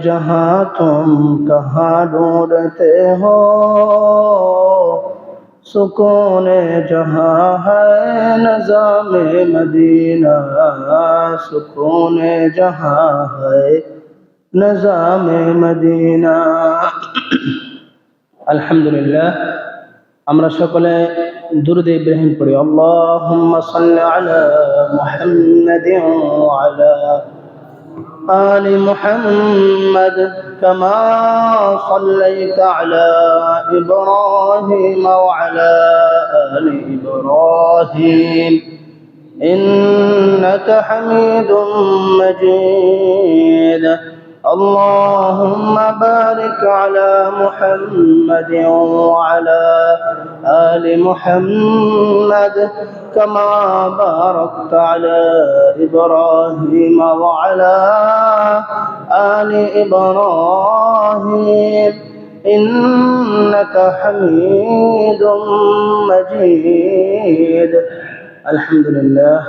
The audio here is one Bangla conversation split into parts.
जहां तुम कहाँ ढूंढते हो, सुकून जहां है नज़ामे मदीना, सुकून जहां है नज़ामे मदीना। अल्हम्दुलिल्लाह, আমরা সকলে দুরূদ ইব্রাহিম পড়ি। আল্লাহুম্মা সাল্লি আলা মুহাম্মাদিন ওয়া আলা আলি মুহাম্মাদ কামা সাল্লাইতা আলা ইব্রাহিম ওয়া আলা আলি ইব্রাহিম ইন্নাকা হামিদুম মাজিদ। اللهم بارك على محمد وعلى آل محمد كما باركت على إبراهيم وعلى آل إبراهيم إنك حميد مجيد। الحمد لله।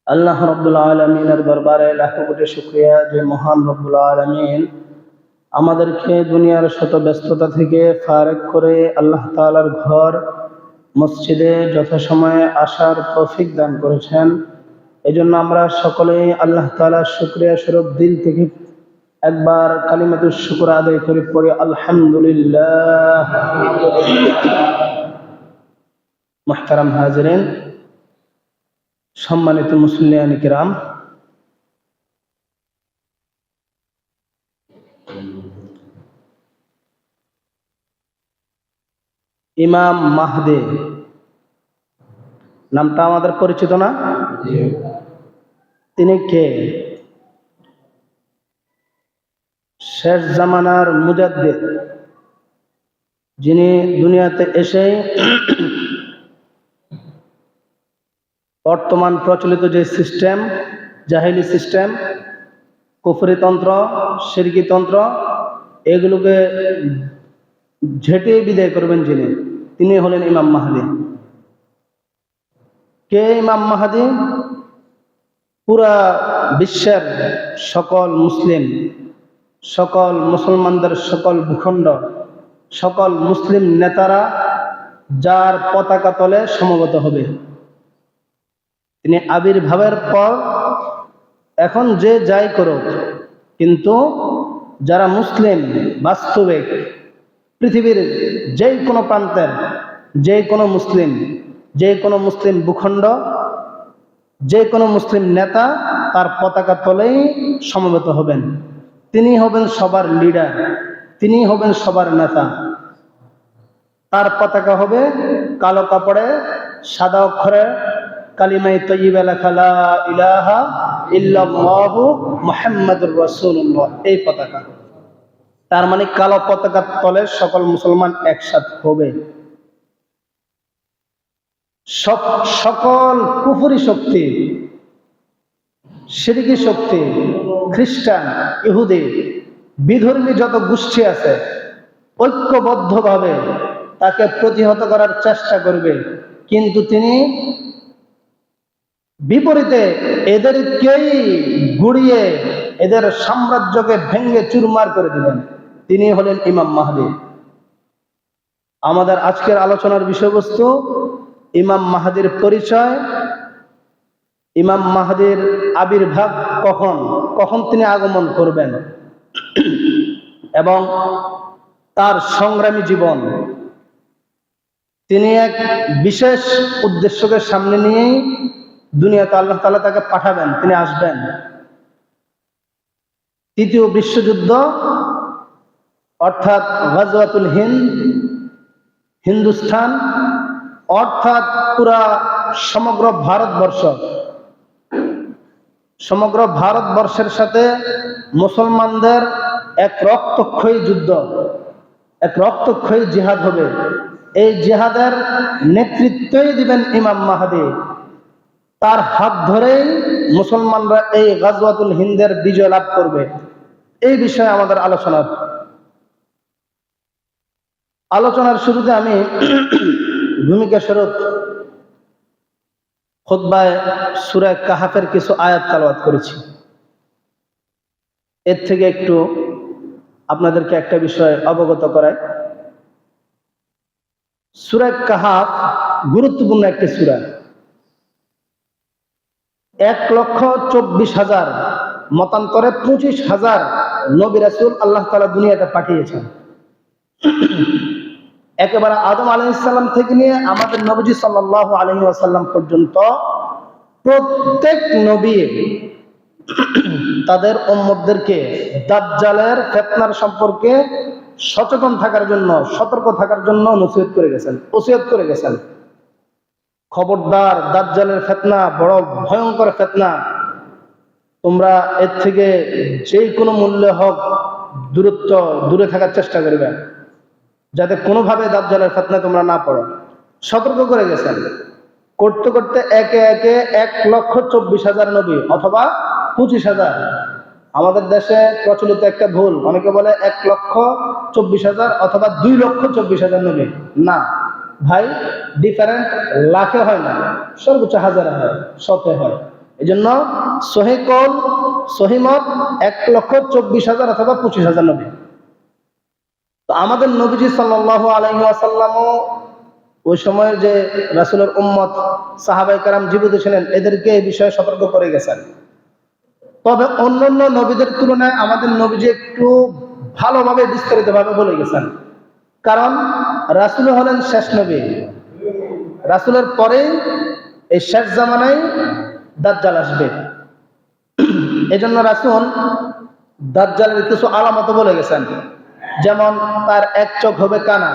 আল্লাহ রব্বুল আলামিনের দরবারে লাখ কোটি শুকরিয়া যে মহান রব্বুল আলামিন আমাদেরকে দুনিয়ার শত ব্যস্ততা থেকে ফারেক করে আল্লাহ তাআলার ঘর মসজিদে যথাসময়ে আসার তৌফিক দান করেছেন। এজন্য আমরা সকলেই আল্লাহ তাআলার শুকরিয়া স্বরূপ দিল থেকে একবার কালিমাতুশ শুকর আদায় করে পড়ি আলহামদুলিল্লাহ। মুহতারাম হাজিরিন, সম্মানিত মুসল্লিয়ান কিরাম, ইমাম মাহদী নামটা আমাদের পরিচিত না? তিনি কে? শেষ জামানার মুজাদ্দিদ, যিনি দুনিয়াতে এসে বর্তমান প্রচলিত যে সিস্টেম, জাহেলি সিস্টেম, কুফরি তন্ত্র, শিরকি তন্ত্র, এগুলোকে ঝেঁটিয়ে বিদায় করবেন যিনি, তিনি হলেন ইমাম মাহদী। কে ইমাম মাহদী? পুরা বিশ্বের সকল মুসলিম, সকল মুসলমানদের সকল ভূখণ্ড, সকল মুসলিম নেতারা যার পতাকা তলে সমবেত হবে। তিনি আবির্ভাবের পর এখন যে যাই করুক, কিন্তু যারা মুসলিম বাস্তবিক পৃথিবীর যে কোনো প্রান্তের যে কোনো মুসলিম ভূখণ্ড, যে কোনো মুসলিম নেতা তার পতাকা তলেই সমবেত হবেন। তিনি হবেন সবার লিডার, তিনি হবেন সবার নেতা। তার পতাকা হবে কালো কাপড়ে সাদা অক্ষরে কালিমায়ে তাইয়্যিবা লেখা লা ইলাহা ইল্লাল্লাহু মুহাম্মাদুর রাসূলুল্লাহ, এই পতাকা। তার মানে কালো পতাকার তলে সকল মুসলমান একসাথে হবে। সকল কুফরি শক্তি, শিরকি শক্তি, খ্রিস্টান, ইহুদি, বিধর্মী যত গোষ্ঠী আছে ঐক্যবদ্ধভাবে তাকে প্রতিহত করার চেষ্টা করবে, কিন্তু তিনি বিপরীতে এদেরকেই গুড়িয়ে এদের সাম্রাজ্যকে ভেঙে চুরমার করে দিবেন। তিনি হলেন ইমাম মাহদী। আমাদের আজকের আলোচনার বিষয়বস্তু ইমাম মাহদীর পরিচয়, ইমাম মাহদীর আবির্ভাব কখন তিনি আগমন করবেন, এবং তার সংগ্রামী জীবন। তিনি এক বিশেষ উদ্দেশ্যকে সামনে নিয়েই দুনিয়াতে আল্লাহ তাআলা তাকে পাঠাবেন, তিনি আসবেন। তৃতীয় বিশ্বযুদ্ধ অর্থাৎ গাজওয়াতুল হিন্দ, হিন্দুস্তান অর্থাৎ পুরা সমগ্র ভারতবর্ষের সাথে মুসলমানদের এক রক্তক্ষয়ী যুদ্ধ, এক রক্তক্ষয়ী জিহাদ হবে। এই জিহাদের নেতৃত্বই দিবেন ইমাম মাহদী। তার হাত ধরেই মুসলমানরা এই গাজওয়াতুল হিন্দের বিজয় লাভ করবে। এই বিষয়ে আমাদের আলোচনার শুরুতে আমি ভূমিকা স্বরূপ খুতবায় সূরা কাহফের কিছু আয়াত তেলাওয়াত করেছি। এর থেকে একটু আপনাদেরকে একটা বিষয় অবগত করাই। সূরা কাহাফ গুরুত্বপূর্ণ একটি সূরা। 1,24,000 মতান্তরে 25,000 নবী রাসূল আল্লাহ তাআলা দুনিয়াতে পাঠিয়েছেন। একেবারে আদম আলাইহিস সালাম থেকে নিয়ে আমাদের নবীজি সাল্লাল্লাহু আলাইহি ওয়াসাল্লাম পর্যন্ত প্রত্যেক নবী তাদের উম্মতদেরকে দাজ্জালের ফিতনার সম্পর্কে সচেতন থাকার জন্য, সতর্ক থাকার জন্য ওসিয়ত করে গেছেন। খবরদার, দাজ্জালের ফিতনা বড় ভয়ঙ্কর ফিতনা, তোমরা এর থেকে যে কোনো মূল্যে হোক দূরে থাকার চেষ্টা করবে, যাতে কোনোভাবে দাজ্জালের ফিতনায় তোমরা না পড়ো। সতর্ক করে গেছেন। করতে করতে একে একে 1,24,000 নবী অথবা 25,000। আমাদের দেশে প্রচলিত একটা ভুল, অনেকে বলে 1,24,000 অথবা 2,24,000 নবী। না ভাই, ডিফারেন্ট লাখে হয় না, সর্বোচ্চ হাজারে হয়, শতে হয়। এই জন্য সহিহ কওল, সহিহ মত 1,24,000 অথবা 25,000 নবী। তো আমাদের নবীজি সাল্লাল্লাহু আলাইহি ওয়াসাল্লামও ওই সময়ের যে রাসূলের উম্মত সাহাবায়ে কেরাম জীবিত ছিলেন, এদেরকে এই বিষয়ে সতর্ক করে গেছেন। তবে অন্যান্য নবীদের তুলনায় আমাদের নবীজি একটু ভালোভাবে বিস্তারিতভাবে বলে গেছেন। কারণ রাসূল হলেন শেষ নবী, রাসূলের পরে এই শেষ জামানায় দাজ্জাল আসবে। এজন্য রাসূল দাজ্জালের কিছু আলামত বলে গেছেন। যেমন তার এক চোখ হবে কানা।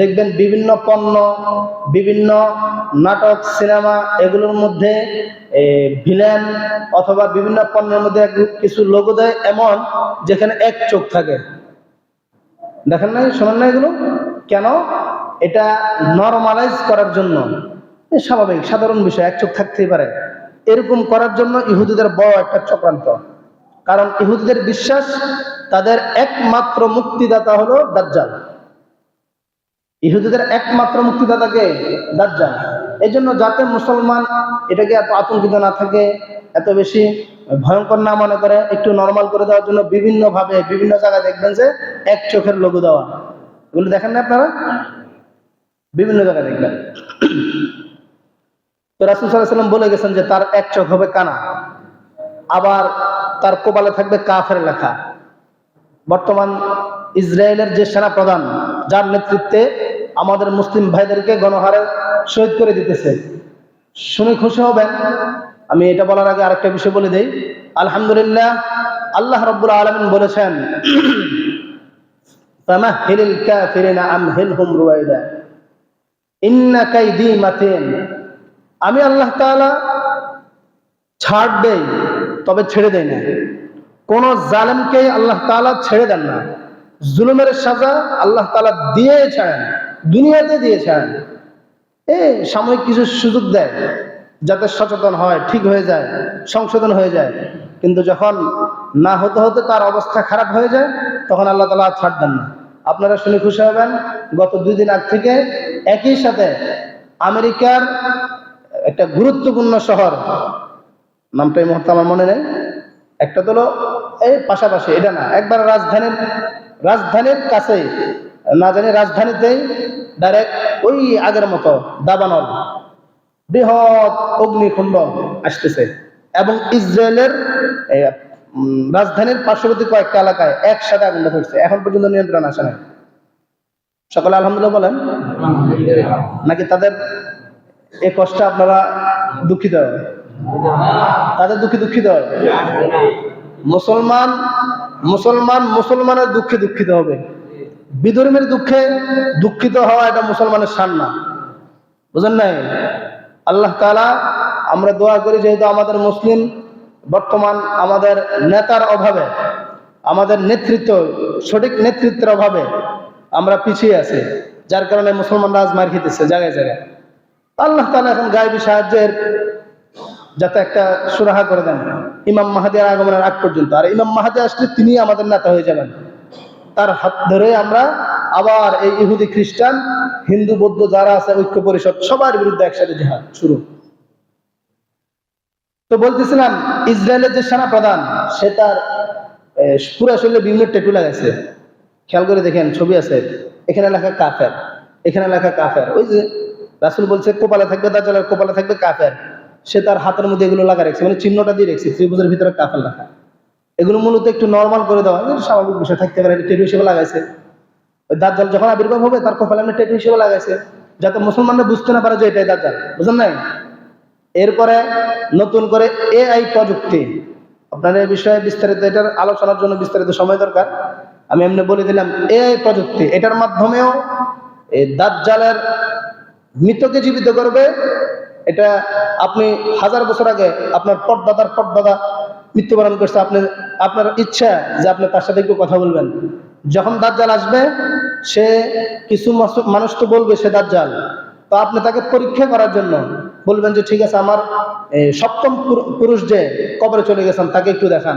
দেখবেন বিভিন্ন পণ্য, বিভিন্ন নাটক, সিনেমা এগুলোর মধ্যে ভিলেন অথবা বিভিন্ন পণ্যের মধ্যে কিছু লোগো দেয় এমন, যেখানে এক চোখ থাকে। দেখেন নাই, শোনেন না এগুলো? কেন? এটা নরমালাইজ করার জন্য। স্বাভাবিক সাধারণ বিষয়, এক চোখ থাকতেই পারে। এরকম করার জন্য ইহুদিদের বড় একটা চক্রান্ত। কারণ ইহুদিদের বিশ্বাস তাদের একমাত্র মুক্তিদাতা হলো দাজ্জাল। ইহুদিদের একমাত্র মুক্তিদাতাকে দাজ্জাল। এই জন্য যাতে মুসলমান এটাকে এত আতঙ্কিত না থাকে, এত বেশি ভয়ঙ্কর না মনে করে, একটু নরমাল করে দেওয়ার জন্য বিভিন্নভাবে বিভিন্ন জায়গায় দেখবেন যে এক চোখের লোগো দেওয়া। এগুলো দেখেন না আপনারা? বিভিন্ন জায়গায় দেখবেন। তো রাসূল সাল্লাল্লাহু আলাইহি ওয়াসাল্লাম বলে গেছেন যে তার এক চোখ হবে কানা, আবার তার কপালে থাকবে কাফের লেখা। বর্তমান ইসরায়েলের যে সেনা প্রধান, যার নেতৃত্বে আমাদের মুসলিম ভাইদেরকে গণহারে শহীদ করে দিতেছে, শুনে খুশি হবেন। আমি এটা বলার আগে আরেকটা বিষয় বলে দেই। আলহামদুলিল্লাহ, আল্লাহ রাব্বুল আলামিন বলেছেন, ফামাহহিলিল কাফিরিনা আমহিলহুম রুয়াইদা ইন্না কাইদি মাতিন। আমি আল্লাহ তাআলা ছাড় দেই, তবে ছেড়ে দেই না। কোন জালেমকে আল্লাহ তাআলা ছেড়ে দেন না। জুলুমের সাজা আল্লাহ তাআলা দিয়ে ছাড়েন, দুনিয়াতে দিয়ে ছাড়েন। সাময়িক কিছু সুযোগ দেয় যাতে সচেতন হয়, ঠিক হয়ে যায়, সংশোধন হয়ে যায়। কিন্তু যখন না হতে হতে তার অবস্থা খারাপ হয়ে যায়, তখন আল্লাহ তাআলা ছাড় দেন না। আপনারা শুনে খুশি হবেন, গত 2 দিন আগ থেকে একই সাথে আমেরিকার একটা গুরুত্বপূর্ণ শহর, নামটা এই মুহূর্তে আমার মনে নেই, একটা তো এই পাশাপাশি, এটা না, একবার রাজধানীর কাছে, না জানি রাজধানীতেই ডাইরেক্ট ওই আগের মতো দাবানল বৃহৎ অগ্নিকুণ্ড আসতেছে, এবং ইসরায়েলের রাজধানীর পার্শ্ববর্তী কয়েকটা এলাকায় একসাথে আগুন ধরছে। এখন পর্যন্ত নিয়ন্ত্রণ আসে নাই। সকলে আলহামদুলিল্লাহ বলেন। নাকি তাদের এই কষ্ট আপনারা দুঃখিত? তাদের দুঃখিত হয়। মুসলমানের দুঃখে দুঃখিত হবে। বিধর্মীর দুঃখে দুঃখিত হওয়া এটা মুসলমানের শান না, বুঝেন নাই? আল্লাহ তাআলা, আমরা দোয়া করি, যেহেতু আমাদের মুসলিম বর্তমান আমাদের নেতার অভাবে, আমাদের সঠিক নেতৃত্বের অভাবে আমরা পিছিয়ে আছি, যার কারণে মুসলমানরা আজ মার খেতেছে জায়গায় জায়গায়। আল্লাহ তাআলা এখন গায়েবী সাহায্যের যাতে একটা সুরাহা করে দেন ইমাম মাহদীর আগমনের আগ পর্যন্ত। আর ইমাম মাহদী আসলে তিনি আমাদের নেতা হয়ে যাবেন। তার হাত ধরে আমরা আবার এই ইহুদি, খ্রিস্টান, হিন্দু, বৌদ্ধ যারা আছে, ঐক্য পরিষদ, সবার বিরুদ্ধে একসাথে জিহাদ শুরু। তো বলতেছিলাম, ইসরায়েলের যে সেনা প্রধান, সে তার পুরা শরীরে বিভিন্ন ট্যাটু লাগাইছে, খেয়াল করে দেখেন ছবি আছে, এখানে লেখা কাফের, এখানে লেখা কাফের। ওই যে রাসূল বলছে কপালে থাকবে দাজ্জালের কপালে থাকবে কাফের, সে তার হাতের মধ্যে এগুলো লাগা রাখছে, মানে চিহ্নটা দিয়ে রাখছে ত্রিভুজের ভিতরে কাফের লেখা। এগুলো মূলত একটু নর্মাল করে দেওয়া, স্বাভাবিক বিষয় থাকতে পারে, ট্যাটু হিসেবে লাগাইছে। ওই দাজ্জাল যখন আবির্ভাব হবে তার কপালে আমরা ট্যাটু হিসেবে লাগাইছে, যাতে মুসলমানরা বুঝতে না পারে যে এটাই দাজ্জাল, বুঝলেন নাই? এরপরে নতুন করে এআই প্রযুক্তি, আপনার এই বিষয়ে বিস্তারিত এটার আলোচনার জন্য বিস্তারিত সময় দরকার, আমি এমনি বলে দিলাম। এআই প্রযুক্তি, এটার মাধ্যমেও এই দাজ্জালের মৃতকে জীবিত করবে। এটা আপনি 1000 বছর আগে আপনার পটদাদার পটদাদা মৃত্যুবরণ করছে, আপনি আপনার ইচ্ছা যে আপনি তার সাথে একটু কথা বলবেন, যখন দাজ্জাল আসবে সে কিছু মানুষ তো বলবে সে দাজ্জাল, তো আপনি তাকে পরীক্ষা করার জন্য বলবেন যে ঠিক আছে আমার সপ্তম পুরুষ যে কবরে চলে গেছেন তাকে একটু দেখান,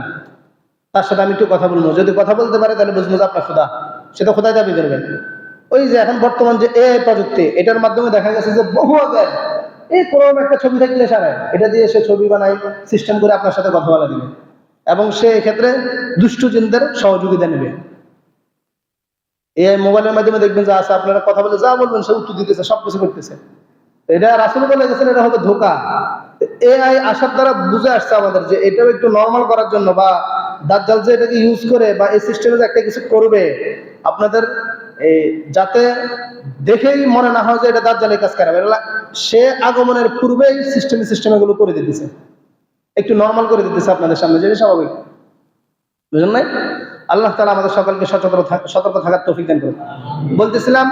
তার সাথে আমি একটু কথা বলবো, যদি কথা বলতে পারে তাহলে বুঝবো যে আপনার খোদা, সে তো খোদাই দাবি করবেন। ওই যে এখন বর্তমান যে এআই প্রযুক্তি, এটার মাধ্যমে দেখা গেছে যে বহু আগে এই কোনো একটা ছবি থাকলে সারায় এটা দিয়ে সে ছবি বানায়, সিস্টেম করে আপনার সাথে কথা বলা দিবে, এবং সে এক্ষেত্রে দুষ্টু জিনদের সহযোগিতা নেবে। এআই মোবাইলের মাধ্যমে দেখবেন যে আছে, আপনারা কথা বলে যা বলবেন সে উত্তর দিতেছে, সবকিছু করতেছে। এটা রাসূল বলে গেছেন এটা হবে ধোঁকা। এআই আসার দ্বারা বুঝে আসছে আমাদের যে এটাও একটু নর্মাল করার জন্য, বা দাজ্জাল যে এটাকে ইউজ করে বা এই সিস্টেমে যে একটা কিছু করবে আপনাদের যাতে দেখেই মনে না হয় যে এটা দাজ্জালের কাজ করে, সে আগমনের পূর্বেই সিস্টেম এগুলো করে দিতেছে, একটু নর্মাল করে দিতেছে আপনাদের সামনে, যেটা স্বাভাবিক, বুঝলেন নাই? আল্লাহ তাআলা আমাদের সকলকে সতর্ক থাকার তৌফিক দান করুন। বলতেছিলাম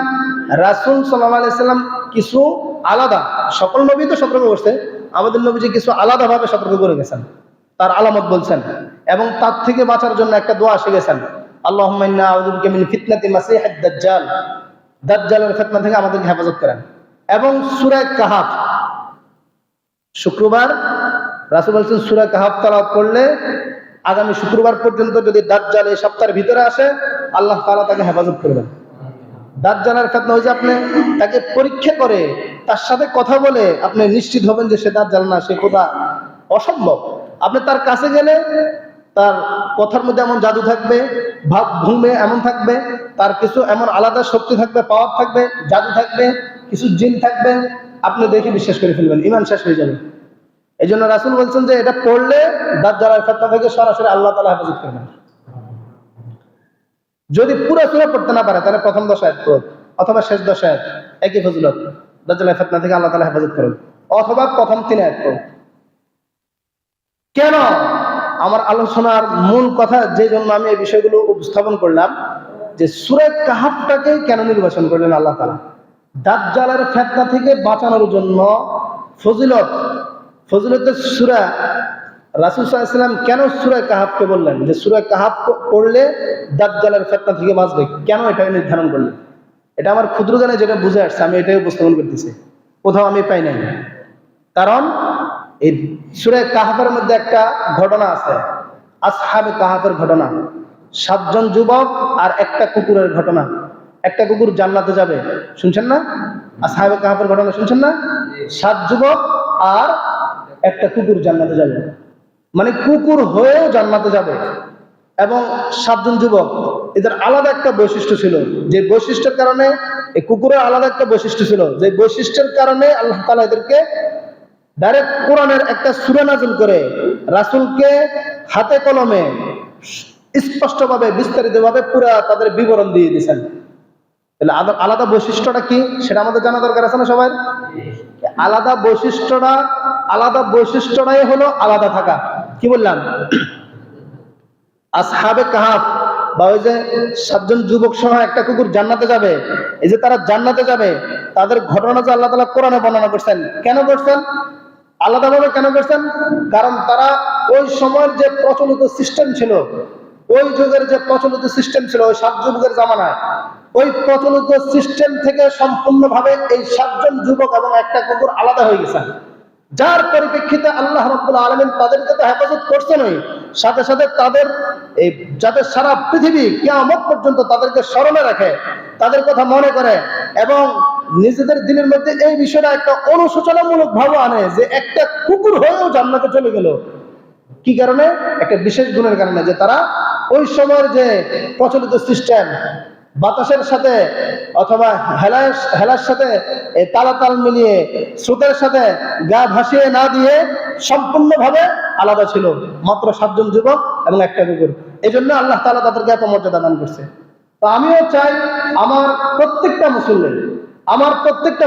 রাসূল সাল্লাল্লাহু আলাইহি সাল্লাম কিছু আলাদা, সকল নবী তো সতর্ক করছে, আমাদের নবীজি কিছু আলাদা ভাবে সতর্ক করে গেছেন, তার আলামত বলছেন, এবং তার থেকে বাঁচার জন্য একটা দোয়া শিখেছেন, আল্লাহুম্মা ইন্না আউযু বিকা মিন ফিতনাতি মাসিহিদ দাজ্জাল, দাজ্জালের ফিতনা থেকে আমাদেরকে হেফাজত করেন। এবং সূরা কাহাফ, শুক্রবার রাসূল বলেছেন সূরা কাহাফ তেলাওয়াত করলে আগামী শুক্রবার পর্যন্ত যদি দাজ্জাল এই সপ্তাহের ভিতরে আসে আল্লাহ তাআলা তাকে হেফাজত করবেন। দাজ্জালের ফিতনা হইছে আপনি তাকে পরীক্ষা করে তার সাথে কথা বলে আপনি নিশ্চিত হবেন যে সে দাজ্জাল না, সে খোদা, অসম্ভব। আপনি তার কাছে গেলে তার কথার মধ্যে এমন জাদু থাকবে, ভাব ভঙ্গি এমন থাকবে, তার কিছু এমন আলাদা শক্তি থাকবে, পাওয়ার থাকবে, জাদু থাকবে, কিছু জিন থাকবে, আপনি দেখে বিশ্বাস করে ফেলবেন, ঈমান শেষ হয়ে যাবে। এই জন্য রাসূল বলছেন যে এটা পড়লে দাজ্জালের ফিতনা থেকে সরাসরি আল্লাহ তাআলা হেফাজত করবেন। যদি পুরো সূরা পড়তে না পারে তাহলে প্রথম 10 আয়াত পড়ুন, অথবা শেষ 10 আয়াত, একই ফজিলত, দাজ্জালের ফিতনা থেকে আল্লাহ তাআলা হেফাজত করুন, অথবা প্রথম 3 আয়াত পড়ুন। কেন? আমার আলোচনার মূল কথা যে জন্য আমি এই বিষয়গুলো উপস্থাপন করলাম, যে সূরা কাহাফটাকে কেন নির্বাচন করলেন আল্লাহ তাআলা দাজ্জালের ফিতনা থেকে বাঁচানোর জন্য। ফজিলতের সূরা, রাসূল সাল্লাল্লাহু আলাইহি ওয়াসাল্লাম কেন সূরা কাহাফকে বললেন যে সূরা কাহাফ পড়লে দাজ্জালের ফিতনা থেকে বাঁচবে, কেন এটা নির্ধারণ করলেন? এটা আমার ক্ষুদ্র জ্ঞানে যেটা বুঝে আসছে আমি এটাই উপস্থাপন করতেছি, কোথাও আমি পাই নাই। কারণ এই সূরা কাহাফের মধ্যে একটা ঘটনা আছে, আসহাবে কাহাফের ঘটনা, 7 জন যুবক আর একটা কুকুরের ঘটনা। একটা কুকুর জান্নাতে যাবে, শুনছেন না? আসহাবে কাহাফের ঘটনা শুনছেন না? 7 যুবক আর একটা কুকুর জান্নাতে যাবে, মানে কুকুর হয়েও জান্নাতে যাবে। এবং 7 জন যুবক, এদের আলাদা একটা বৈশিষ্ট্য ছিল, যে বৈশিষ্ট্যের কারণে এই কুকুরের আলাদা একটা বৈশিষ্ট্য ছিল, যে বৈশিষ্ট্যের কারণে আল্লাহ তাআলা এদেরকে ডাইরেক্ট কোরআনের একটা সূরা নাযিল করে রাসূলকে হাতে কলমে স্পষ্টভাবে বিস্তারিতভাবে পুরা তাদের বিবরণ দিয়ে দিয়েছেন। তাহলে আলাদা বৈশিষ্ট্যটা কি সেটা আমাদের জানা দরকার আছে না সবার? আলাদা বৈশিষ্ট্যটাই হলো আলাদা থাকা। কি বললাম? আসহাবে কাহাফ বা ওই যে 7 জন যুবক সহ একটা কুকুর জান্নাতে যাবে, এই যে তারা জান্নাতে যাবে তাদের ঘটনা যে আল্লাহ তাআলা কোরআনে বর্ণনা করছেন, কেন করছেন? আলাদাভাবে কেন করছেন? কারণ তারা ওই সময়ের যে প্রচলিত সিস্টেম ছিল, ওই যুগের যে প্রচলিত সিস্টেম ছিল ওই 7 যুবকের জামানায়, ওই প্রচলিত সিস্টেম থেকে সম্পূর্ণভাবে এই 7 জন যুবক এবং একটা কুকুর আলাদা হয়ে গেছে, যার পরিপ্রেক্ষিতে আল্লাহ রাব্বুল আলামিন তাদেরকে তো হেফাজত করছেনই, সাথে সাথে তাদের এই যাদের সারা পৃথিবী কিয়ামত পর্যন্ত তাদেরকে স্মরণে রাখে, তাদের কথা মনে করে এবং নিজেদের দিনের মধ্যে এই বিষয়টা একটা অনুশোচনামূলক ভাব আনে যে একটা কুকুর হয়েও জান্নাতে চলে গেল। কি কারণে? একটা বিশেষ গুণের কারণে, যে তারা ওই সময়ের যে প্রচলিত সিস্টেম, বাতাসের সাথে অথবা হেলার সাথে তাল মিলিয়ে স্রোতের সাথে গা ভাসিয়ে না দিয়ে সম্পূর্ণভাবে আলাদা ছিল। মাত্র 7 জন যুবক এবং একটা কুকুর। এই জন্য আল্লাহ তাআলা তাদেরকে এত মর্যাদা দান করছে। তো আমিও চাই আমার প্রত্যেকটা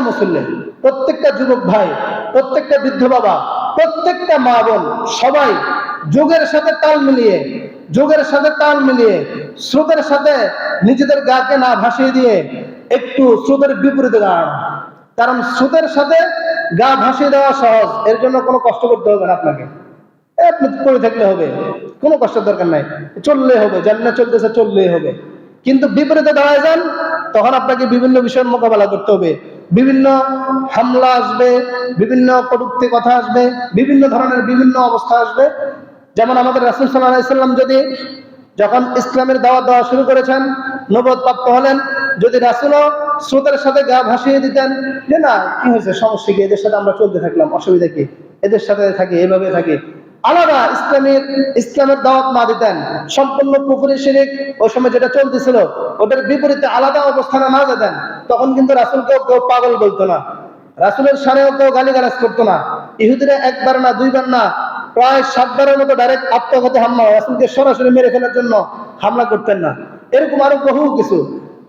মুসল্লি, প্রত্যেকটা যুবক ভাই, প্রত্যেকটা বৃদ্ধ বাবা, প্রত্যেকটা মা বোন সবাই যুগের সাথে তাল মিলিয়ে স্রোতের সাথে নিজেদের গাকে না ভাসিয়ে দিয়ে একটু স্রোতের বিপরীতে দাঁড়ানো। কারণ স্রোতের সাথে গা ভাসিয়ে দেওয়া সহজ, এর জন্য কোনো কষ্ট করতে হবে না আপনাকে। আপনি পড়ে থাকলে হবে, কোনো কষ্টের দরকার নাই, চললেই হবে, জান্নাত চলতেছে চললেই হবে। কিন্তু বিপরীতে দাঁড়ায় যান, তখন আপনাকে বিভিন্ন বিষয়ের মোকাবেলা করতে হবে। বিভিন্ন হামলা আসবে, বিভিন্ন কটূক্তি কথা আসবে, বিভিন্ন ধরনের বিভিন্ন অবস্থা আসবে। যেমন আমাদের রাসূল সাল্লাল্লাহু আলাইহি ওয়াসাল্লাম যখন ইসলামের দাওয়াত দেওয়া শুরু করেছেন, নবুয়ত প্রাপ্ত হলেন, যদি রাসূলও স্রোতের সাথে গা ভাসিয়ে দিতেন যে না কি হয়েছে, সমস্যা কি, এদের সাথে আমরা চলতে থাকলাম, অসুবিধা কি, এদের সাথে থাকি, এভাবে থাকি, আলাদা ইসলামের দাওয়াত না দিতেন, সম্পূর্ণ কুফরি শিরক ওই সময় যেটা চলতেছিল ওটার বিপরীতে আলাদা অবস্থানে না যেতেন, তখন কিন্তু রাসূলকেও কেউ পাগল বলতো না, রাসূলের শানেও কেউ গালিগালাজ করতো না। ইহুদিরা একবার না দুইবার না প্রায় 7 বারের মতো ডাইরেক্ট আত্মঘাতী হামলা, রাসূলকে সরাসরি মেরে ফেলার জন্য হামলা করতেন না। এরকম আরো বহু কিছু।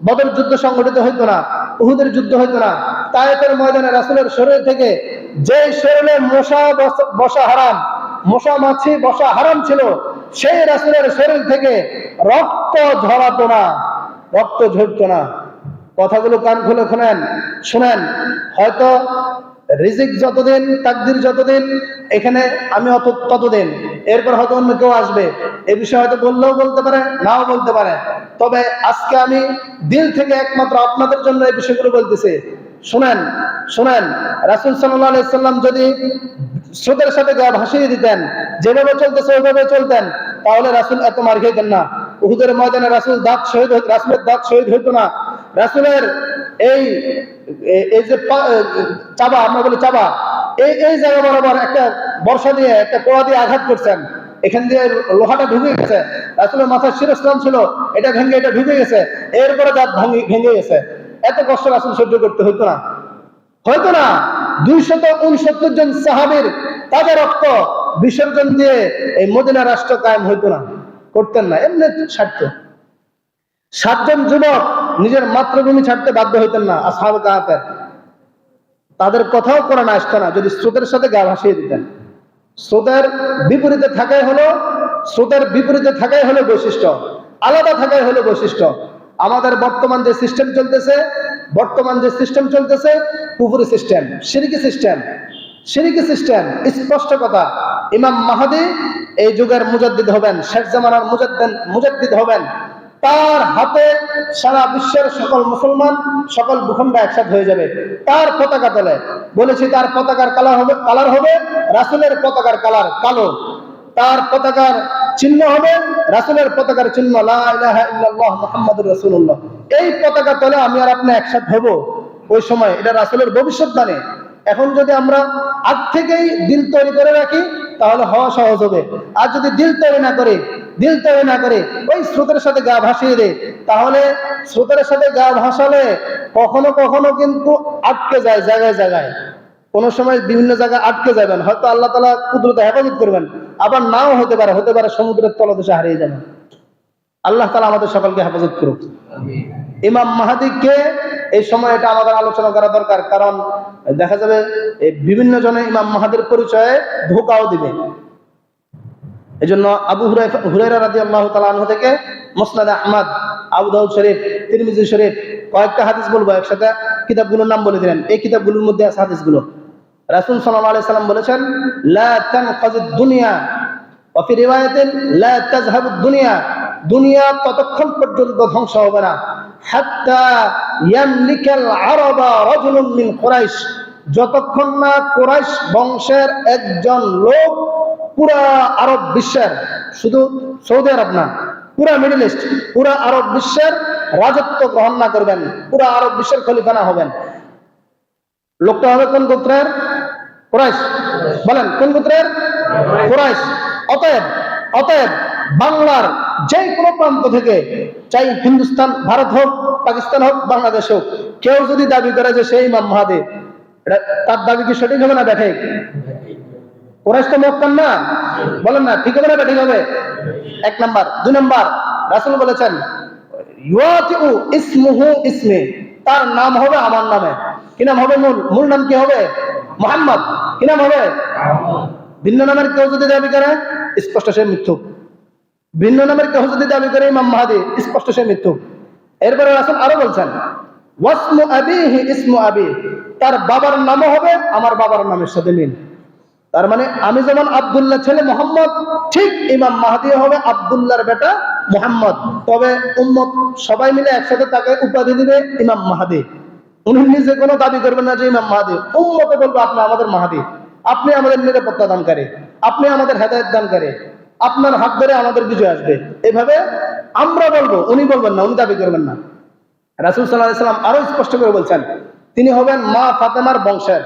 বদর যুদ্ধ সংগঠিত হইতো না, উহুদের যুদ্ধ হইতো না, তায়েফের ময়দানে রাসূলের শরীর থেকে যে শরীরে মশা মাছি বসা হারাম ছিল, সেই রাসূলের শরীর থেকে রক্ত ঝরাতো না, রক্ত ঝরতো না। কথাগুলো কান খুলে শুনেন। হয়তো রিজিক যতদিন, তাকদীর যতদিন, এখানে আমি ততদিন, এরপর হয়তো অন্য কেউ আসবে। এই বিষয়ে হয়তো বললেও বলতে পারে, নাও বলতে পারে। তবে আজকে আমি দিল থেকে একমাত্র আপনাদের জন্য এই বিষয়গুলো বলতেছি। শুনেন, রাসূল সাল্লাল্লাহু আলাইহি সাল্লাম যদি স্রোতের সাথে গা ভাসিয়ে দিতেন, যেভাবে চলতেছে ওইভাবে চলতেন, তাহলে রাসূল এত মার খেতেন না। উহুদের ময়দানে রাসূলের দাঁত শহীদ হইতো না। রাসূলের এই যে চাবা, আমরা বলি চাবা, এই জায়গা বরাবর একটা বর্ষা দিয়ে, একটা কোড়া দিয়ে আঘাত করছেন, এখান দিয়ে লোহাটা ঢুকে গেছে, রাসূলের মাথার শিরস্ত্রাণ ছিল, এটা ভেঙে এটা ঢুকে গেছে, এরপরে দাঁত ভেঙে গেছে। এত কষ্ট রাসূল সহ্য করতে হইতো না। 269 জন সাহাবীর তাজা রক্ত বিসর্জন দিয়ে এই মদিনা রাষ্ট্র কায়েম হইতো না, করতেন না। এমনি 7 জন যুবক নিজের মাতৃভূমি ছাড়তে বাধ্য হইতেন না, আসহাবে কাহাফের। তাদের কথাও কোরআনে আসতো না যদি স্রোতের সাথে গা ভাসিয়ে দিতেন। স্রোতের বিপরীতে থাকাই হলো বৈশিষ্ট্য, আলাদা থাকাই হলো বৈশিষ্ট্য। আমাদের বর্তমান যে সিস্টেম চলতেছে কুফরি সিস্টেম, শিরকি সিস্টেম। স্পষ্ট কথা, ইমাম মাহদী এই যুগের মুজাদ্দিদ হবেন, শেষ জামানার মুজাদ্দিদ হবেন। তার হাতে সারা বিশ্বের সকল মুসলমান, সকল ভূখণ্ড একসাথে হয়ে যাবে তার পতাকা তলে। বলেছি তার পতাকার কালার হবে রাসূলের পতাকার কালার কালো, তার পতাকার চিহ্ন হবে রাসূলের পতাকার চিহ্ন লা ইলাহা ইল্লাল্লাহ মুহাম্মাদুর রাসূলুল্লাহ। এই পতাকা তলে আমি আর আপনি একসাথে হব ওই সময়, এটা রাসূলের ভবিষ্যৎবাণী। এখন যদি আমরা আগ থেকেই দিল তৈরি করে রাখি তাহলে হওয়া সহজ হবে। আর যদি দিল তৈরি না করে ওই স্রোতের সাথে গা ভাসিয়ে দেয়, তাহলে স্রোতের সাথে গা ভাসালে কখনো কখনো কিন্তু আটকে যায় জায়গায়। কোন সময় বিভিন্ন জায়গায় আটকে যাবেন, হয়তো আল্লাহ তাআলা কুদরতে হেফাজত করবেন, আবার নাও হতে পারে সমুদ্রের তলদেশে হারিয়ে যাবেন। আল্লাহ তাআলা আমাদের সকলকে হেফাজত করুক। ইমাম মাহদী কে, এই সময় এটা আমাদের আলোচনা করা দরকার। কারণ দেখা যাবে বিভিন্ন জনে ইমাম মাহদীর পরিচয়ে ধোঁকাও দিবে। এই জন্য আবু হুরায়রা রাদিয়াল্লাহু তাআলা আনহু থেকে মুসনাদ আহমদ, আবু দাউদ শরীফ, তিরমিজি শরীফ, কয়েকটা হাদিস বলবো, একসাথে কিতাবগুলোর নাম বলে দিলেন। এই কিতাবগুলোর মধ্যে আছে হাদিসগুলো। রাসূল সাল্লাল্লাহু আলাইহি সাল্লাম বলেছেন, লা তানকাযিদ দুনিয়া ওয়া ফি রিওয়ায়াতিন লা তাযহাবুদ দুনিয়া, দুনিয়া ততক্ষণ পর্যন্ত ধ্বংস হবে না হাত্তা ইয়ামলিকাল আরাবা রাজুলুন মিন কুরাইশ, যতক্ষণ না কুরাইশ বংশের একজন লোক পুরা আরব বিশ্বের, শুধু সৌদি আরব না, পুরা মিডল ইস্ট, পুরা আরব বিশ্বের রাজত্ব গ্রহণ না করবেন, পুরা আরব বিশ্বের খলিফা না হবেন। লোকটা হবে কোন গোত্রের? কুরাইশ। বলেন কোন গোত্রের? কুরাইশ। অতএব বাংলার যে কোনো প্রান্ত থেকে, চাই হিন্দুস্তান, ভারত হোক, পাকিস্তান হোক, বাংলাদেশ হোক, কেউ যদি দাবি করে যে সেই ইমাম মাহদী, তার দাবি কি সঠিক হবে না ব্যাঠিক? কুরাইশ তো মক্কার না, বলেন না ঠিক হবে না ব্যাঠিক হবে? এক নাম্বার। দুই নাম্বার, রাসূল বলেছেন ইউতিউ ইসমুহু ইসমে, তার নাম হবে আমার নামে। কি নাম হবে? মূল নাম কি হবে? মুহাম্মদ। কি নাম হবে? ভিন্ন নামের কেউ যদি দাবি করে, স্পষ্ট সে মিথ্যুক। ভিন্ন নামের কেউ যদি দাবি করে ইমাম মাহদী, স্পষ্ট সে মিথ্যুক। এরপরে রাসূল আরো বলছেন ওয়াসমু আবিহি ইসমু আবি, তার বাবার নামও হবে আমার বাবার নামের সাথে মিল। তার মানে আমি যেমন আব্দুল্লাহ ছেলে মোহাম্মদ, ঠিক ইমাম মাহদী হবে আব্দুল্লাহর বেটা মুহাম্মদ। তবে উম্মত সবাই মিলে একসাথে তাকে উপাধি দিবে ইমাম মাহদী। উনি নিজে কোনো দাবি করবেন না যে ইমাম মাহদী, উম্মতে বলবে আপনি আমাদের মাহদী, আপনি আমাদের নিরাপত্তা দানকারী, আপনি আমাদের হেদায়েত দানকারী, আপনার হাত ধরে আমাদের বিজয় আসবে। এভাবে আমরা বলবো, উনি বলবেন না, উনি দাবি করবেন না। রাসূল সাল্লাল্লাহু আলাইহি ওয়াসাল্লাম আরো স্পষ্ট করে বলছেন তিনি হবেন মা ফাতেমার বংশের,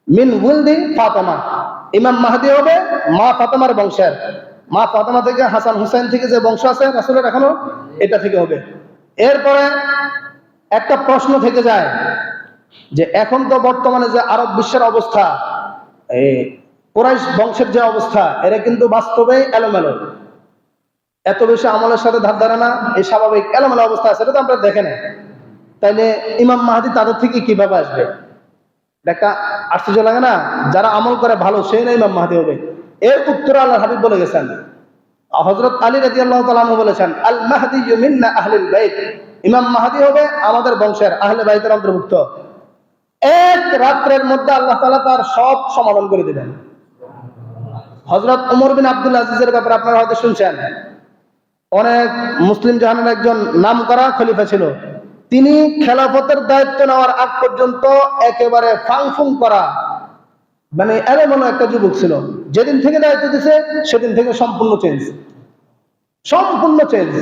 মিন ওয়ালদি ফাতেমা। ইমাম মাহদী হবে মা ফাতেমার বংশের। মা ফাতেমা থেকে, হাসান হুসাইন থেকে যে বংশ আছে রাসূলের এখনো, এটা থেকে হবে। এরপরে একটা প্রশ্ন থেকে যায় যে এখন তো বর্তমানে যে আরব বিশ্বের অবস্থা, এই কুরাইশ বংশের যে অবস্থা, এরা কিন্তু বাস্তবেই এলোমেলো, এত বেশি আমলের সাথে ধার ধারে না, এই স্বাভাবিক এলোমেলো অবস্থা আছে, এটা তো আমরা দেখে নেই। তাইলে ইমাম মাহদী তাদের থেকে কিভাবে আসবে? একটা আশ্চর্য লাগে না? যারা আমল করে ভালো সেই না ইমাম মাহদী হবে। এর উত্তরে আল্লাহর হাবিব বলে গেছেন, হযরত আলী রাদিয়াল্লাহু তাআলা আনহু বলেছেন আল মাহদিয়্যু মিন্না আহলিল বাইত, ইমাম মাহদী হবে আমাদের বংশের আহলে বাইতের অন্তর্ভুক্ত। এক রাত্রের মধ্যে আল্লাহ তাআলা তার সব সমাধান করে দিবেন। হযরত ওমর বিন আব্দুল আজিজের ব্যাপারে আপনারা হয়তো শুনছেন, অনেক মুসলিম জাহানের একজন নামকরা খলিফা ছিল। তিনি খেলাফতের দায়িত্ব নেওয়ার আগ পর্যন্ত একেবারে ফাংফুং করা, মানে এলোমেলো একটা যুবক ছিল। যেদিন থেকে দায়িত্ব দিয়েছে সেদিন থেকে সম্পূর্ণ চেঞ্জ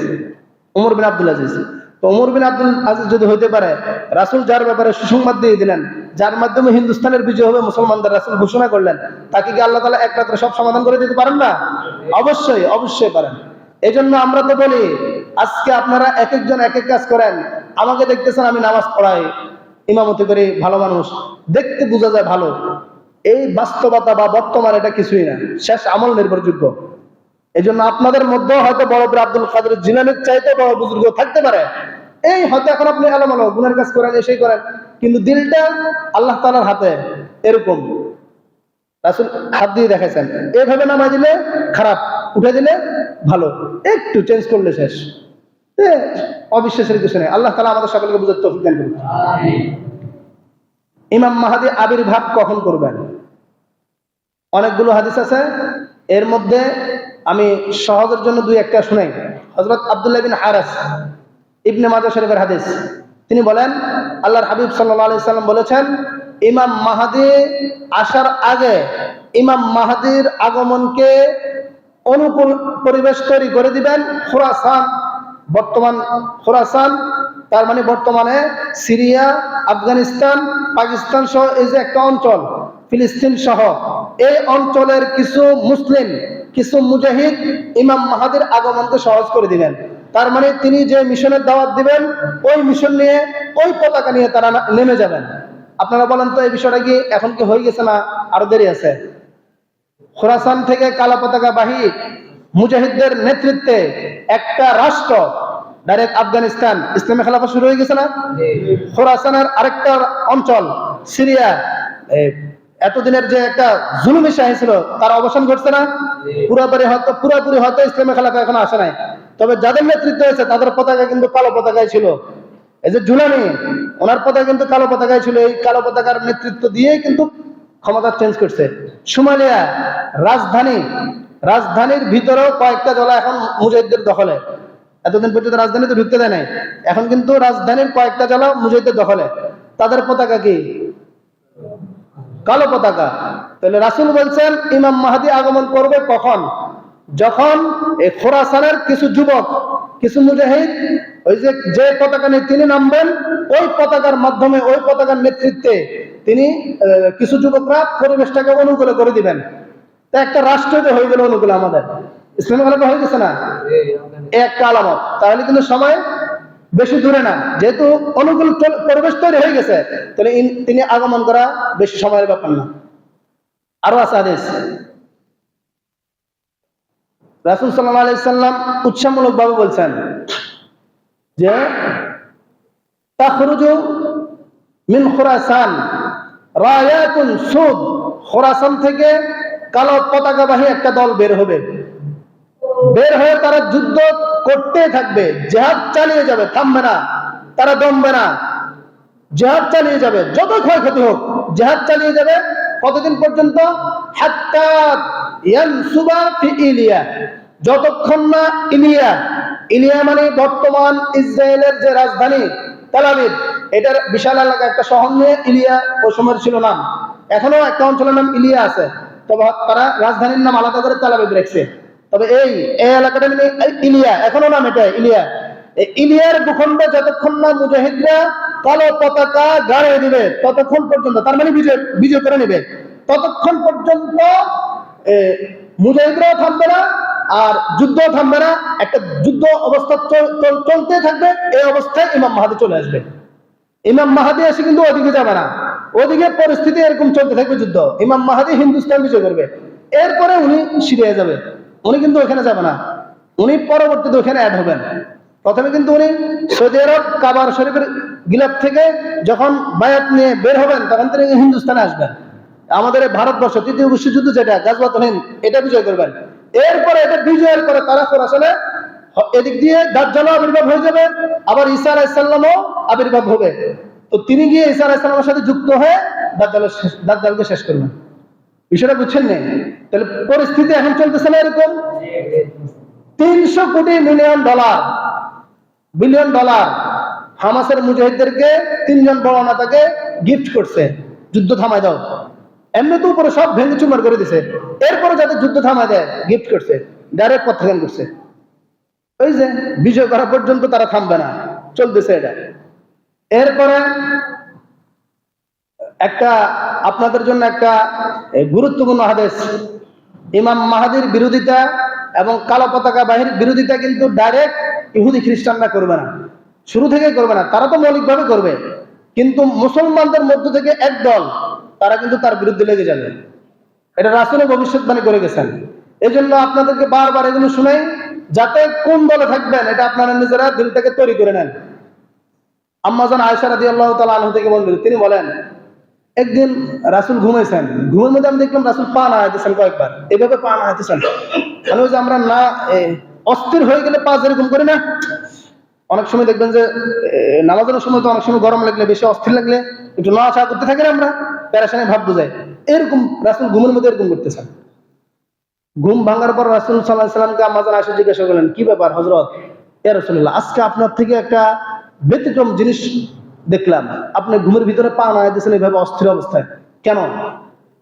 ওমর বিন আব্দুল আজিজ। তো ওমর বিন আব্দুল আজিজ যদি হইতে পারে, রাসূল যার ব্যাপারে সুসংবাদ দিয়ে দিলেন, যার মাধ্যমে হিন্দুস্তানের বিজয় হবে মুসলমানদের, রাসূল ঘোষণা করলেন, তাকে কি আল্লাহ তাআলা এক রাত্রে সব সমাধান করে দিতে পারেন না? অবশ্যই, অবশ্যই পারেন। এজন্য আমরা তো বলি, আজকে আপনারা এক একজন এক এক কাজ করেন। আমাকে দেখতেছেন আমি নামাজ পড়াই, ইমামতি করি, ভালো মানুষ, দেখতে বোঝা যায় ভালো। এই বাস্তবতা বা বর্তমান এটা কিছুই না, শেষ আমল নির্ভরযোগ্য। এই জন্য আপনাদের মধ্যে হয়তো বড় আব্দুল কাদের জিলানীর চাইতে বড় বুজুর্গ থাকতে পারে। এই হয়তো এখন আপনি এলোমেলো গুনার কাজ করেন, এসেই করেন, কিন্তু দিলটা আল্লাহ তাআলার হাতে। এরকম রাসূল হাত দিয়ে দেখাইছেন, এইভাবে নামাই দিলে খারাপ, উঠে দিলে ভালো, একটু চেঞ্জ করলে শেষ। অবিশ্বাসের কিছু নেই। আল্লাহ তাআলা আমাদের সকলকে বুঝার তৌফিক দান করুন। ইমাম মাহদী আবির্ভাব কখন করবেন? অনেকগুলো হাদিস আছে, এর মধ্যে আমি সহজের জন্য দুই একটা শুনাই। হযরত আব্দুল্লাহ বিন হারাস, ইবনে মাজাহ শরীফের হাদিস, তিনি বলেন আল্লাহর হাবিব সাল্লাল্লাহু আলাইহি সাল্লাম বলেছেন ইমাম মাহদী আসার আগে ইমাম মাহদীর আগমনকে অনুকূল পরিবেশ তৈরি করে দিবেন খুরাসান, বর্তমান খুরাসান, তার মানে বর্তমানে সিরিয়া, আফগানিস্তান, পাকিস্তান সহ এই যে একটা অঞ্চল, ফিলিস্তিন সহ এই অঞ্চলের কিছু মুসলিম, কিছু মুজাহিদ ইমাম মাহদীর আগমনকে সহজ করে দিবেন। তার মানে তিনি যে মিশনের দাওয়াত দিবেন, ওই মিশন নিয়ে, ওই পতাকা নিয়ে তারা নেমে যাবেন। আপনারা বলেন তো এই বিষয়টা কি এখন কি হয়ে গেছে না আরো দেরি আছে? খোরাসান থেকে কালো পতাকাবাহী মুজাহিদদের নেতৃত্বে একটা রাষ্ট্র ডাইরেক্ট আফগানিস্তান, ইসলামী খেলাফত শুরু হয়ে গেছে না? খোরাসানের আরেকটা অঞ্চল সিরিয়া, এতদিনের যে একটা জুলুমি শাহী ছিল তার অবসান ঘটছে না? পুরোপুরি হয়তো ইসলামী খেলাফত এখন আসে নাই, তবে যাদের নেতৃত্ব হয়েছে তাদের পতাকা কিন্তু কালো পতাকায় ছিল। এই যে জুলানি, ওনার পতাকা কিন্তু কালো পতাকায় ছিল। এই কালো পতাকার নেতৃত্ব দিয়ে কিন্তু ক্ষমতা চেঞ্জ করছে। সোমালিয়া রাজধানীর ভিতরেও কয়েকটা জেলা এখন মুজাহিদদের দখলে। এতদিন পর্যন্ত রাজধানীতে ঢুকতে দেয় নাই, এখন কিন্তু রাজধানীর কয়েকটা জেলা মুজাহিদদের দখলে। তাদের পতাকা কি? কালো পতাকা। তাহলে রাসূল বলছেন ইমাম মাহদী আগমন করবে কখন? যখন এই খোরাসানের কিছু যুবক, কিছু মুজাহিদ ওই যে পতাকা নিয়ে তিনি নামবেন, ওই পতাকার মাধ্যমে, ওই পতাকার নেতৃত্বে তিনি কিছু যুবকরা পরিবেশটাকে অনুকূল করে দিবেন। তা একটা রাষ্ট্র হয়ে গেল অনুকূল আমাদের। ইসলামী খেলাফত হয়ে গেছে না, একটা আলামত। তাহলে কিন্তু সময় বেশি দূরে না, যেহেতু অনুকূল পরিবেশ তৈরি হয়ে গেছে, তাহলে তিনি আগমন করা বেশি সময়ের ব্যাপার না। আরো আছে হাদিস, রাসূল সাল্লাল্লাহু আলাইহি সাল্লাম উৎসাহমূলক ভাবে বলছেন যে তাখরুজু মিন খুরাসান রায়াতুন সুদ, খুরাসান থেকে কালো পতাকাবাহী একটা দল বের হবে, বের হয়ে তারা যুদ্ধ করতে থাকবে, জিহাদ চালিয়ে যাবে, থামবে না, তারা দমবে না, জিহাদ চালিয়ে যাবে, যত ক্ষয়ক্ষতি হোক জিহাদ চালিয়ে যাবে। কতদিন পর্যন্ত? হাত্তা ইয়ানসুবা ফি ইলিয়া, যতক্ষণ না ইলিয়া, ইলিয়া মানে বর্তমান ইসরায়েলের যে রাজধানী তেল আবিব, এটার বিশাল এলাকা, একটা শহর নিয়ে ইলিয়া ওই সময় ছিল নাম, এখনো একটা অঞ্চলের নাম ইলিয়া আছে, তবে তারা রাজধানীর নাম আলাদা করে তেল আবিব রেখেছে। তবে এই এলাকাটা মানে ইলিয়া, এখনো নাম এটা ইলিয়া। এই ইলিয়ার ভূখণ্ডে যতক্ষণ না মুজাহিদরা কালো পতাকা গাড়িয়ে দিবে ততক্ষণ পর্যন্ত, তার মানে বিজয় করে নেবে, ততক্ষণ পর্যন্ত মুজাহিদরাও থামবে না আর যুদ্ধও থামবে না, একটা যুদ্ধ অবস্থা চলতে থাকবে। এই অবস্থায় ইমাম মাহাদি চলে আসবে। ইমাম মাহাদি এসে কিন্তু ওদিকে যাবে না, ওদিকে পরিস্থিতি এরকম চলতে থাকবে যুদ্ধ। ইমাম মাহাদি হিন্দুস্তান বিজয় করবে, এরপরে উনি সিরিয়া যাবে, উনি কিন্তু ওখানে যাবে না, উনি পরবর্তীতে ওখানে অ্যাড হবেন। প্রথমে কিন্তু উনি সৌদি আরব কাবার শরীফের গিলাফ থেকে যখন বায়াত নিয়ে বের হবেন তখন তিনি হিন্দুস্তানে আসবেন, আমাদের ভারতবর্ষ তৃতীয় বিশ্বযুদ্ধ যেটা গাজওয়াতুল হিন্দ, এটা বিজয় করবেন। এরপরে এটা বিজয়ের পরে তারা আসলে এদিক দিয়ে দাজ্জালও আবির্ভাব হয়ে যাবে, আবার ঈসা আলাইহিস সালামও আবির্ভাব হবে। তো তিনি গিয়ে ঈসা আলাইহিস সালামের সাথে যুক্ত হয়ে দাজ্জালকে শেষ করবেন। বিষয়টা বুঝছেন না? তাহলে পরিস্থিতি এখন চলতেছে না এরকম। 300 কোটি বিলিয়ন ডলার হামাসের মুজাহিদদেরকে 3 জন বড় নেতাকে গিফট করছে, যুদ্ধ থামায় দাও। এমনি তো উপরে সব ভেঙে চুরমার করে দিছে, এরপরে যাতে যুদ্ধ থামায় দেয় গিফট করছে, ডাইরেক্ট প্রত্যাখ্যান করছে। ওই যে বিজয় করা পর্যন্ত তারা থামবে না, চলতেছে এটা। এরপরে একটা আপনাদের জন্য একটা গুরুত্বপূর্ণ হাদিস, ইমাম মাহাদির বিরোধিতা এবং কালো পতাকা বাহির বিরোধিতা কিন্তু ডাইরেক্ট ইহুদি খ্রিস্টানরা করবে না, শুরু থেকেই করবে না, তারা তো মৌলিকভাবে করবে, কিন্তু মুসলমানদের মধ্য থেকে একদল তারা কিন্তু তার বিরুদ্ধে লেগে যাবে। এটা রাসূলের ভবিষ্যৎবাণী করে গেছেন। এই জন্য আপনাদেরকে বারবার এগুলো শুনাই, যাতে কোন দলে থাকবেন এটা আপনারা নিজেরা দিল থেকে তৈরি করে নেন। আম্মা জান আয়েশা রাদিয়াল্লাহু তাআলা আনহা থেকে বলেন, তিনি বলেন একদিন রাসূল ঘুমাইছেন, ঘুমের মধ্যে আমি দেখলাম রাসূল পা নাড়াইতেছেন কয়েকবার, এভাবে পা নাড়াইতেছেন। মানে ওই যে আমরা না অস্থির হয়ে গেলে পা যেরকম করি না, অনেক সময় দেখবেন যে নামাজের সময় তো অনেক সময় গরম লাগলে, বেশি অস্থির লাগলে একটু নাড়াচাড়া করতে থাকি না আমরা, প্যারাশানি ভাব বোঝায়, এরকম রাসূল ঘুমের মধ্যে এরকম করতেছেন। ঘুম ভাঙার পর রাসূল সাল্লাল্লাহু আলাইহি সাল্লামকে আম্মা জান আয়েশা জিজ্ঞাসা করলেন, কি ব্যাপার হযরত, ইয়া রাসূলুল্লাহ, আজকে আপনার থেকে একটা ব্যতিক্রম জিনিস দেখলাম, আপনি ঘুমের ভিতরে পা নাড়াইতেছেন এইভাবে অস্থির অবস্থায়, কেন?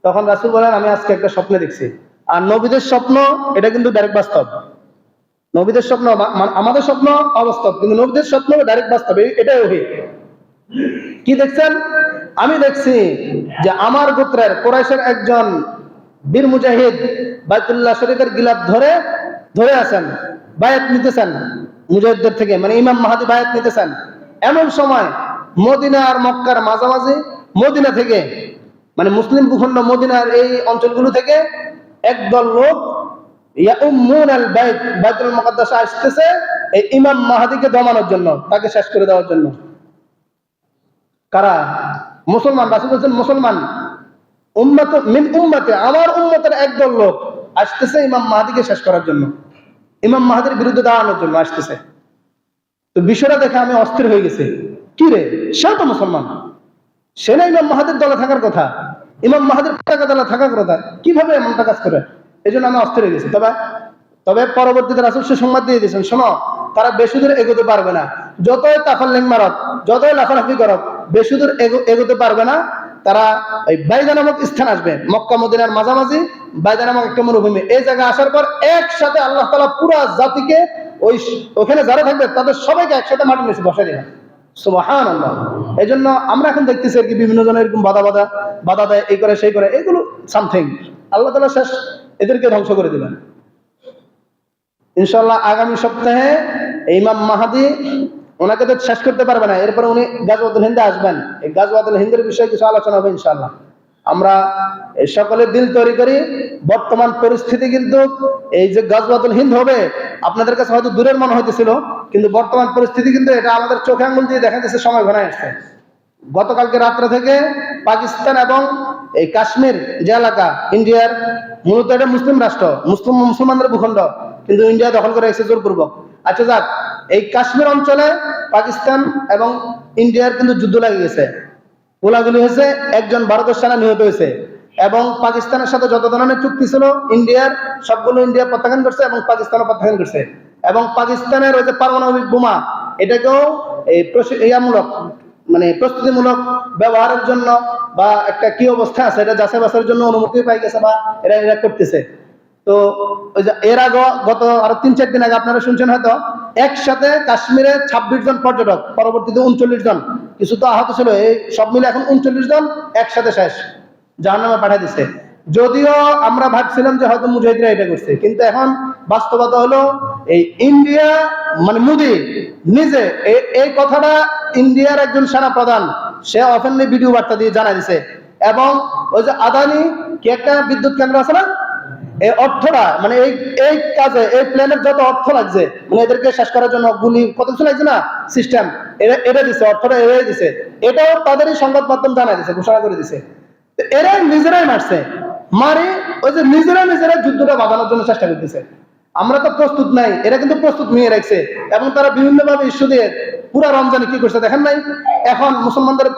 তখন রাসূল বলেন, আমি আজকে একটা স্বপ্নে দেখছি। আর নবীদের স্বপ্ন এটা কিন্তু ডাইরেক্ট বাস্তব, নবীদের স্বপ্ন আমাদের স্বপ্ন অবাস্তব, কিন্তু নবীদের স্বপ্ন ডাইরেক্ট বাস্তব, এটাই ওহী। কি দেখছেন? আমি দেখছি যে আমার গোত্রের কুরাইশের একজন বীর মুজাহিদ বাইতুল্লাহ শরীফের গিলাফ ধরে আছেন, বায়াত নিতেছেন মুজাহিদদের থেকে, মানে ইমাম মাহাদি বায়াত নিতেছেন। এমন সময় মদিনা আর মক্কার মাঝামাঝি, মদিনা থেকে মানে মুসলিম ভূখণ্ড মদিনার এই অঞ্চলগুলো থেকে একদল লোক ইয়াউমুনাল বাইত, বাইতুল মুকাদ্দাসে আসতেছে এই ইমাম মাহাদিকে দমানোর জন্য, তাকে শেষ করে দেওয়ার জন্য। কারা? মুসলমান। রাসূল বলেছেন মুসলমান, উম্মত মিন উম্মতে, আমার উম্মতের একদল লোক আসতেছে ইমাম মাহাদিকে শেষ করার জন্য, ইমাম মাহাদির বিরুদ্ধে দাঁড়ানোর জন্য আসতেছে। তো বিষয়টা দেখে আমি অস্থির হয়ে গেছি, কি রে, সে তো মুসলমান, সে না ইমাম মাহাদির দলে থাকার কথা, ইমাম মাহাদির পতাকা দলে থাকার কথা, কিভাবে এমনটা কাজ করে? এই জন্য আমি অস্থির হয়ে গেছি। তবে পরবর্তীতে রাসূল সংবাদ দিয়ে দিয়েছেন, শোনো, তারা বেশি দূর এগোতে পারবে না, যতই তাফাল্লিং মারক, যতই লাফালাফি করক, বেশি দূর এগোতে পারবে না। তারা ওই বাইদা নামক স্থান আসবে, মক্কা মদিনার মাঝামাঝি বাইদা নামক একটা মরুভূমি, এই জায়গায় আসার পর একসাথে আল্লাহ তাআলা পুরো জাতিকে ওখানে যারা থাকবে তাদের সবাইকে একসাথে মাটির নিচে বসাই দিবেন। সুবহানাল্লাহ। এই জন্য আমরা এখন দেখতেছি আর কি বিভিন্ন জনের এরকম বাধা দেয়, এই করে সেই করে, এগুলো সামথিং আল্লাহ তাআলা শেষ এদেরকে ধ্বংস করে দিবেন। ইনশাআল্লাহ আগামী সপ্তাহে ইমাম মাহাদি, ওনাকে তো শেষ করতে পারবে না, এরপরে উনি গাজওয়াতুল হিন্দে আসবেন। এই গাজওয়াতুল হিন্দের বিষয়ে কিছু আলোচনা হবে ইনশাআল্লাহ। আমরা সকলে দিল তৈরি করি। বর্তমান পরিস্থিতি কিন্তু এই যে গাজওয়াতুল হিন্দ হবে, আপনাদের কাছে হয়তো দূরের মনে হইতেছিল, কিন্তু বর্তমান পরিস্থিতি কিন্তু এটা আমাদের চোখে আঙুল দিয়ে দেখা যাচ্ছে, সময় ঘনায় আসছে। গতকালকে রাত্রে থেকে পাকিস্তান এবং এই কাশ্মীর যে এলাকা, ইন্ডিয়ার মূলত এটা মুসলিম রাষ্ট্র, মুসলমানদের ভূখণ্ড, কিন্তু ইন্ডিয়া দখল করে রেখেছে জোরপূর্বক। আচ্ছা যাক, এই কাশ্মীর অঞ্চলে পাকিস্তান এবং ইন্ডিয়ার কিন্তু যুদ্ধ লেগে গেছে, গোলাগুলি হয়েছে, একজন ভারতের সেনা নিহত হয়েছে, এবং পাকিস্তানের সাথে যত ধরনের চুক্তি ছিল ইন্ডিয়ার, সবগুলো ইন্ডিয়া প্রত্যাখ্যান করছে এবং পাকিস্তানও প্রত্যাখ্যান করছে। এবং পাকিস্তানের ওই যে পারমাণবিক বোমা, এটাকেও এই প্রস্তুতিমূলক ব্যবহারের জন্য বা একটা কি অবস্থা আছে এটা যাচাই বাছাইয়ের জন্য অনুমতি পাই গেছে, বা এরা করতেছে। তো ওই যে এর আগে গত আরো ৩-৪ দিন আগে আপনারা শুনছেন হয়তো, একসাথে কাশ্মীরে ২৬ জন পর্যটক, পরবর্তীতে ৩৯ জন, কিছু তো আহত ছিল, এই সব মিলে এখন ৩৯ জন একসাথে শেষ, জাহান্নামে পাঠিয়ে দিচ্ছে। যদিও আমরা ভাবছিলাম যে হয়তো মুজাহিদরা এটা করছে, কিন্তু এখন বাস্তবতা হলো এই ইন্ডিয়া মানে মোদি নিজে এই কথাটা, ইন্ডিয়ার একজন সেনা প্রধান সে অফেনলি ভিডিও বার্তা দিয়ে জানাই দিছে। এবং ওই যে আদানি কি একটা বিদ্যুৎ কেন্দ্র আছে না, এই অর্থটা মানে এই কাজে এই প্ল্যানের যত অর্থ লাগছে, মানে এদেরকে শেষ করার জন্য গুলি কত কিছু লাগছে না, সিস্টেম এটা দিছে, অর্থটা এরাই দিছে, এটাও তাদেরই সংবাদ মাধ্যম জানাই দিছে, ঘোষণা করে দিছে। এরাই নিজেরাই মারছে, মারি ওই যে নিজেরা যুদ্ধটা বাঁধানোর জন্য চেষ্টা করতেছে। আমরা তো প্রস্তুত নাই, এরা কিন্তু প্রস্তুত নিয়ে রাখছে, এবং তারা বিভিন্ন ভাবে ইস্যু দিয়ে পুরা রমজানে কি করছে দেখেন নাই, এখন মুসলমানদের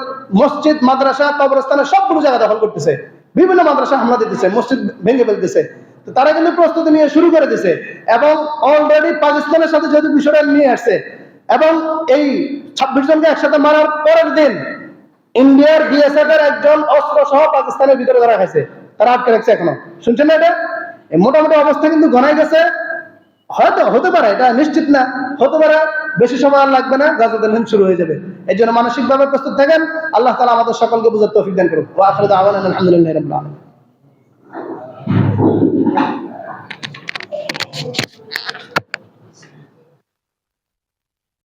মসজিদ, মাদ্রাসা, কবরস্থানে সবগুলো জায়গা দখল করতেছে, বিভিন্ন মাদ্রাসা হামলা দিতেছে, মসজিদ ভেঙে ফেলতেছে। তো তারা কিন্তু প্রস্তুতি নিয়ে শুরু করে দিছে, এবং অলরেডি পাকিস্তানের সাথে যেহেতু বিষয়টা নিয়ে আসছে, এবং এই ২৬ জনকে একসাথে মারার পরের দিন ইন্ডিয়ার বিএসএফ এর একজন অস্ত্র সহ পাকিস্তানের ভিতরে ধরা হয়েছে, তারা আটকে রাখছে এখনো। শুনছেন না এটা? মোটামুটি অবস্থা কিন্তু ঘনাই গেছে। হয়তো হতে পারে, এটা নিশ্চিত না, হতে পারে বেশি সময় আর লাগবে না, গাজওয়াতুল হিন্দ শুরু হয়ে যাবে। এই জন্য মানসিক ভাবে প্রস্তুত থাকেন। আল্লাহ তাআলা আমাদের সকলকে বুঝার তৌফিক দান করুন। ওয়া আখিরু দাওয়ানা আলহামদুলিল্লাহি রাব্বিল আলামিন।